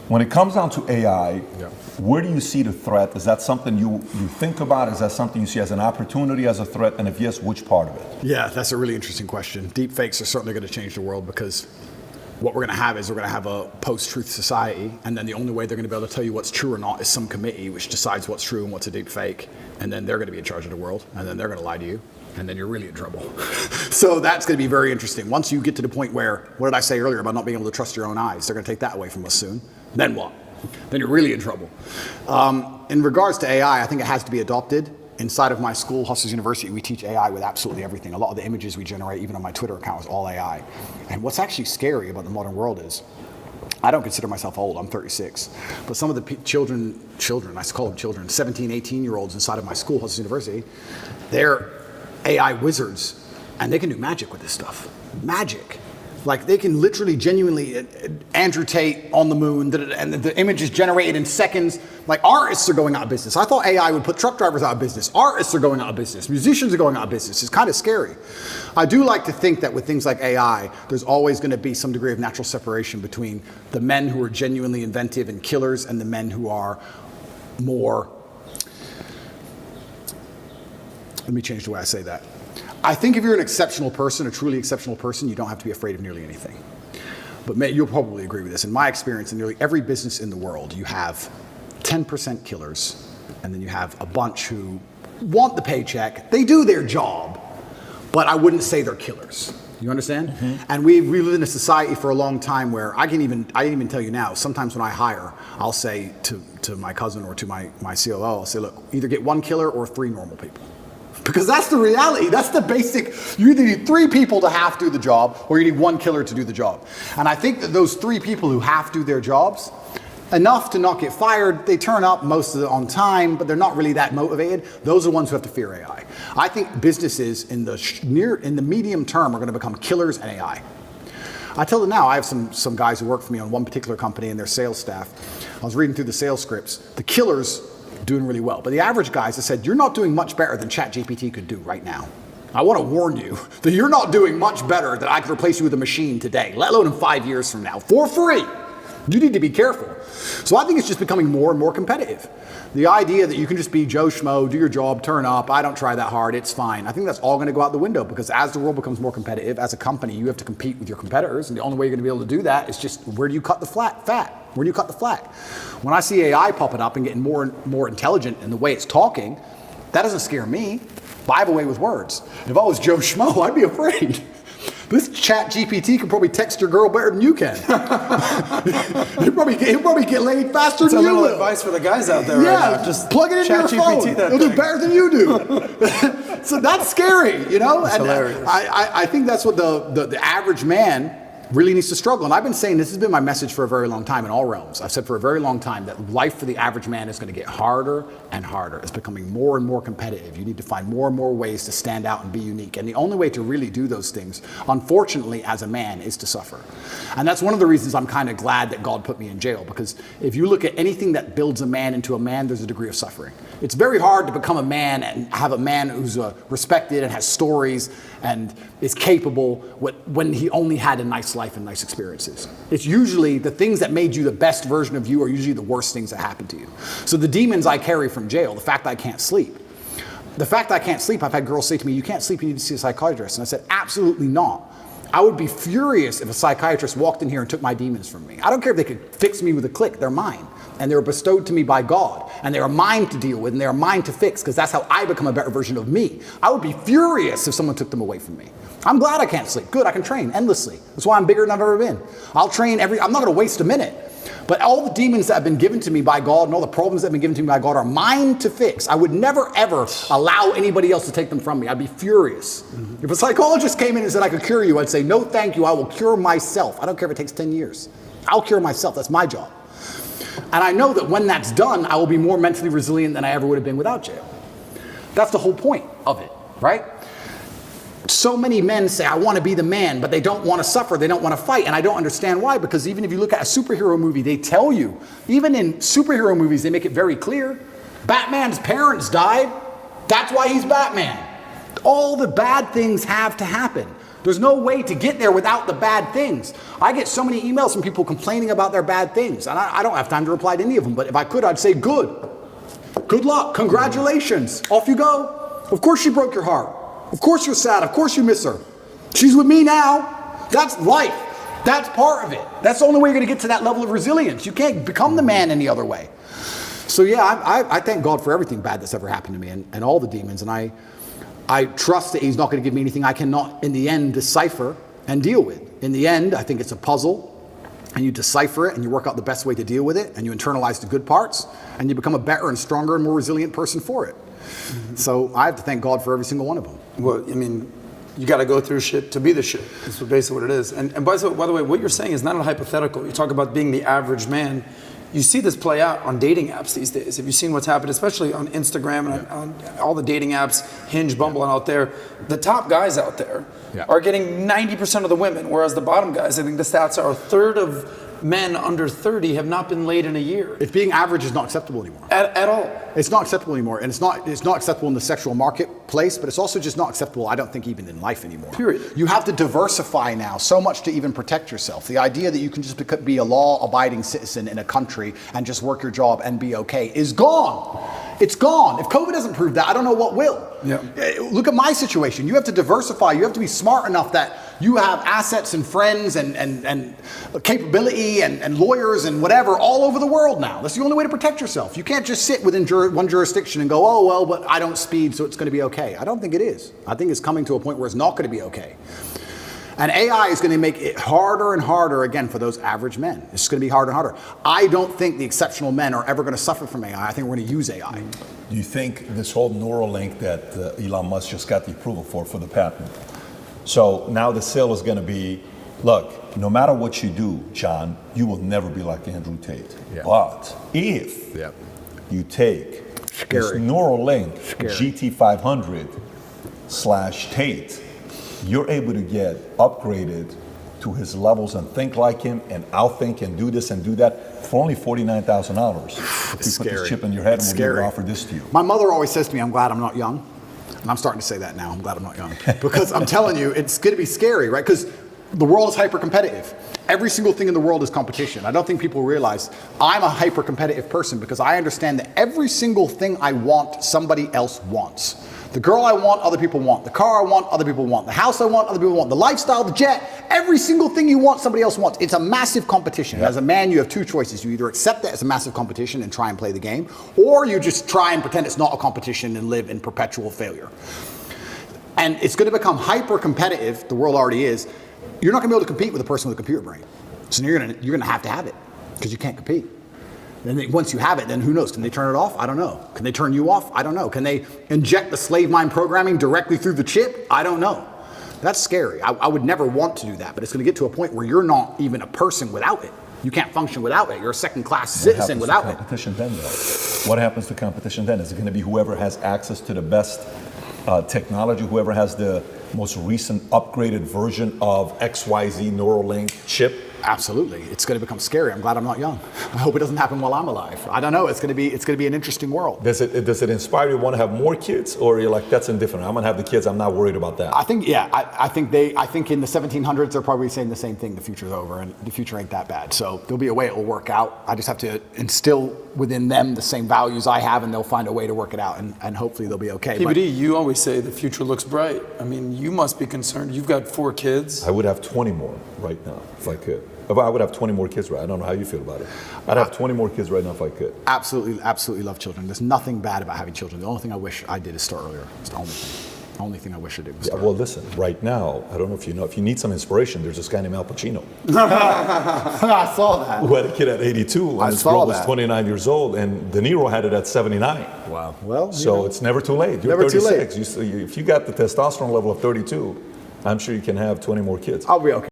When it comes down to AI, Yeah. where do you see the threat? Is that something you think about? Is that something you see as an opportunity, as a threat? And if yes, which part of it? Yeah, that's a really interesting question. Deep fakes are certainly going to change the world, because what we're going to have is we're going to have a post-truth society, and then the only way they're going to be able to tell you what's true or not is some committee which decides what's true and what's a deep fake, and then they're going to be in charge of the world, and then they're going to lie to you, and then you're really in trouble. So that's going to be very interesting. Once you get to the point where, what did I say earlier about not being able to trust your own eyes? They're going to take that away from us soon. Then what? Then you're really in trouble. In regards to AI, I think it has to be adopted. Inside of my school, Hustlers University, we teach AI with absolutely everything. A lot of the images we generate, even on my Twitter account, is all AI. And what's actually scary about the modern world is, I don't consider myself old, I'm 36, but some of the children, I call them children, 17, 18-year-olds inside of my school, Hustlers University, they're AI wizards, and they can do magic with this stuff. Magic. Like, they can literally, genuinely, Andrew Tate on the moon, and the image is generated in seconds. Like, artists are going out of business. I thought AI would put truck drivers out of business. Artists are going out of business. Musicians are going out of business. It's kind of scary. I do like to think that with things like AI, there's always going to be some degree of natural separation between the men who are genuinely inventive and killers and the men who are more... Let me change the way I say that. I think if you're an exceptional person, a truly exceptional person, you don't have to be afraid of nearly anything. But you'll probably agree with this. In my experience, in nearly every business in the world, you have 10% killers, and then you have a bunch who want the paycheck. They do their job, but I wouldn't say they're killers. You understand? Mm-hmm. And we live in a society for a long time where I didn't even tell you now, sometimes when I hire, I'll say to my cousin or to my COO, I'll say, look, either get one killer or 3 normal people. Because that's the reality, that's the basic, you either need 3 people to half do the job, or you need 1 killer to do the job. And I think that those 3 people who half do their jobs, enough to not get fired, they turn up most of it on time, but they're not really that motivated, those are the ones who have to fear AI. I think businesses in the medium term are gonna become killers and AI. I tell them now, I have some guys who work for me on one particular company and their sales staff. I was reading through the sales scripts. The killers doing really well. But the average guys have said, you're not doing much better than ChatGPT could do right now. I want to warn you that you're not doing much better than I could replace you with a machine today, let alone in 5 years from now, for free. You need to be careful. So I think it's just becoming more and more competitive. The idea that you can just be Joe Schmo, do your job, turn up, I don't try that hard, it's fine. I think that's all going to go out the window, because as the world becomes more competitive, as a company, you have to compete with your competitors, and the only way you're going to be able to do that is just, where do you cut the fat? Where do you cut the slack? When I see AI popping up and getting more and more intelligent in the way it's talking, that doesn't scare me. But I have a way with words. If I was Joe Schmo, I'd be afraid. This chat GPT can probably text your girl better than you can. he'll probably get laid faster than you will. That's a little advice for the guys out there right now. Just plug it into your phone. It'll do better than you do. So that's scary, you know? That's hilarious. I think that's what the average man really needs to struggle. And I've been saying, this has been my message for a very long time in all realms. I've said for a very long time that life for the average man is going to get harder and harder. It's becoming more and more competitive. You need to find more and more ways to stand out and be unique. And the only way to really do those things, unfortunately, as a man, is to suffer. And that's one of the reasons I'm kind of glad that God put me in jail, because if you look at anything that builds a man into a man, there's a degree of suffering. It's very hard to become a man and have a man who's respected and has stories and is capable when he only had a nice life and nice experiences. It's usually the things that made you the best version of you are usually the worst things that happen to you. So the demons I carry from jail, the fact that I can't sleep. The fact that I can't sleep, I've had girls say to me, you can't sleep, you need to see a psychiatrist. And I said, absolutely not. I would be furious if a psychiatrist walked in here and took my demons from me. I don't care if they could fix me with a click, they're mine. And they were bestowed to me by God. And they are mine to deal with, and they are mine to fix, because that's how I become a better version of me. I would be furious if someone took them away from me. I'm glad I can't sleep. Good, I can train endlessly. That's why I'm bigger than I've ever been. I'll train I'm not going to waste a minute. But all the demons that have been given to me by God and all the problems that have been given to me by God are mine to fix. I would never, ever allow anybody else to take them from me. I'd be furious. Mm-hmm. If a psychologist came in and said, I could cure you, I'd say, no, thank you. I will cure myself. I don't care if it takes 10 years. I'll cure myself. That's my job. And I know that when that's done, I will be more mentally resilient than I ever would have been without jail. That's the whole point of it, right? So many men say, I want to be the man, but they don't want to suffer, they don't want to fight, and I don't understand why, because even if you look at a superhero movie, they tell you, even in superhero movies, they make it very clear, Batman's parents died, that's why he's Batman. All the bad things have to happen. There's no way to get there without the bad things. I get so many emails from people complaining about their bad things, and I don't have time to reply to any of them, but if I could, I'd say good. Good luck, congratulations, off you go. Of course she broke your heart. Of course you're sad, of course you miss her. She's with me now. That's life. That's part of it. That's the only way you're gonna get to that level of resilience. You can't become the man any other way. So yeah, I thank God for everything bad that's ever happened to me and all the demons, and I trust that he's not going to give me anything I cannot, in the end, decipher and deal with. In the end, I think it's a puzzle, and you decipher it, and you work out the best way to deal with it, and you internalize the good parts, and you become a better and stronger and more resilient person for it. Mm-hmm. So I have to thank God for every single one of them. Well, I mean, you got to go through shit to be the shit. That's basically what it is. And by the way, what you're saying is not a hypothetical. You talk about being the average man. You see this play out on dating apps these days. Have you seen what's happened, especially on Instagram and on all the dating apps, Hinge, Bumble, and out there? The top guys out there are getting 90% of the women, whereas the bottom guys, I think the stats are a third of men under 30 have not been laid in a year. If being average is not acceptable anymore. At all. It's not acceptable anymore, and it's not acceptable in the sexual marketplace, but it's also just not acceptable, I don't think, even in life anymore. Period. You have to diversify now so much to even protect yourself. The idea that you can just be a law-abiding citizen in a country and just work your job and be okay is gone. It's gone. If COVID doesn't prove that, I don't know what will. Yeah. Look at my situation. You have to diversify. You have to be smart enough that you have assets and friends and capability and lawyers and whatever all over the world now. That's the only way to protect yourself. You can't just sit within one jurisdiction and go, oh, well, but I don't speed, so it's going to be okay. I don't think it is. I think it's coming to a point where it's not going to be okay. And AI is going to make it harder and harder, again, for those average men. It's going to be harder and harder. I don't think the exceptional men are ever going to suffer from AI. I think we're going to use AI. Do you think this whole Neuralink that Elon Musk just got the approval for the patent? So now the sale is going to be, look, no matter what you do, John, you will never be like Andrew Tate. Yeah. But if you take this Neuralink GT500/Tate, you're able to get upgraded to his levels and think like him and outthink and do this and do that for only $49,000. If we put this chip in your head and we'll offer this to you. My mother always says to me, I'm glad I'm not young. And I'm starting to say that now. I'm glad I'm not young. Because I'm telling you, it's going to be scary, right? Because the world is hyper-competitive. Every single thing in the world is competition. I don't think people realize I'm a hyper-competitive person because I understand that every single thing I want, somebody else wants. The girl I want, other people want. The car I want, other people want. The house I want, other people want. The lifestyle, the jet, every single thing you want, somebody else wants. It's a massive competition. As a man, you have two choices. You either accept that as a massive competition and try and play the game, or you just try and pretend it's not a competition and live in perpetual failure. And it's going to become hyper-competitive, the world already is. You're not going to be able to compete with a person with a computer brain. So you're going to have it because you can't compete. And then once you have it, then who knows? Can they turn it off? I don't know. Can they turn you off? I don't know. Can they inject the slave mind programming directly through the chip? I don't know. That's scary. I would never want to do that, but it's going to get to a point where you're not even a person without it. You can't function without it. You're a second-class citizen without it. Competition then, though? What happens to competition then? Is it going to be whoever has access to the best technology, whoever has the most recent upgraded version of XYZ Neuralink chip? Absolutely. It's going to become scary. I'm glad I'm not young. I hope it doesn't happen while I'm alive. I don't know. It's going to be an interesting world. Does it inspire you to want to have more kids, or you're like, that's indifferent? I'm going to have the kids. I'm not worried about that. I think I think in the 1700s they're probably saying the same thing. The future's over, and the future ain't that bad. So there'll be a way it will work out. I just have to instill within them the same values I have, and they'll find a way to work it out, and hopefully they'll be okay. PBD, you always say the future looks bright. I mean, you must be concerned. You've got 4 kids. I would have 20 more right now if I could. I would have 20 more kids right. I don't know how you feel about it. I'd have 20 more kids right now if I could. Absolutely, absolutely love children. There's nothing bad about having children. The only thing I wish I did is start earlier. It's the only thing. The only thing I wish I did was start well, listen, right now, I don't know if you know, if you need some inspiration, there's this guy named Al Pacino. I saw that. Who had a kid at 82, and his girl was 29 years old, and De Niro had it at 79. Wow. Well, so it's never too late. You're never 36. Too late. If you got the testosterone level of 32, I'm sure you can have 20 more kids. I'll be okay.